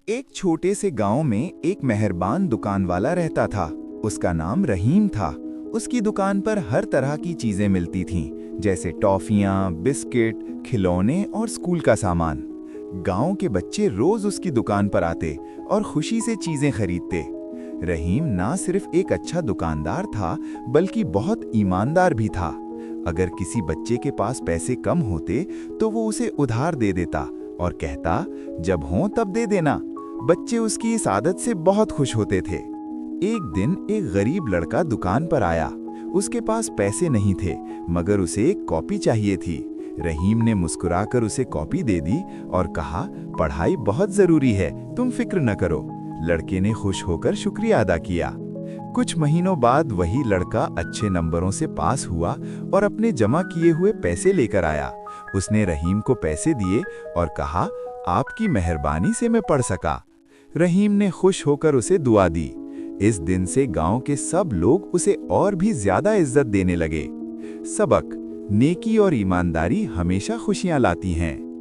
एक छोटे से गांव में एक मेहरबान दुकान वाला रहता था। उसका नाम रहीम था। उसकी दुकान पर हर तरह की चीजें मिलती थीं, जैसे टॉफियां, बिस्किट, खिलौने और स्कूल का सामान। गांव के बच्चे रोज उसकी दुकान पर आते और खुशी से चीजें खरीदते। रहीम ना सिर्फ एक अच्छा दुकानदार था, बल्कि बहुत ईमानदार भी था। अगर किसी बच्चे के पास पैसे कम होते तो वो उसे उधार दे देता और कहता, जब हो तब दे देना। बच्चे उसकी इस आदत से बहुत खुश होते थे। एक दिन एक गरीब लड़का दुकान पर आया। उसके पास पैसे नहीं थे, मगर उसे एक कॉपी चाहिए थी। रहीम ने मुस्कुराकर उसे कॉपी दे दी और कहा, पढ़ाई बहुत जरूरी है, तुम फिक्र न करो। लड़के ने खुश होकर शुक्रिया अदा किया। कुछ महीनों बाद वही लड़का अच्छे नंबरों से पास हुआ और अपने जमा किए हुए पैसे लेकर आया। उसने रहीम को पैसे दिए और कहा, आपकी मेहरबानी से मैं पढ़ सका। रहीम ने खुश होकर उसे दुआ दी। इस दिन से गांव के सब लोग उसे और भी ज्यादा इज्जत देने लगे। सबक: नेकी और ईमानदारी हमेशा खुशियां लाती हैं।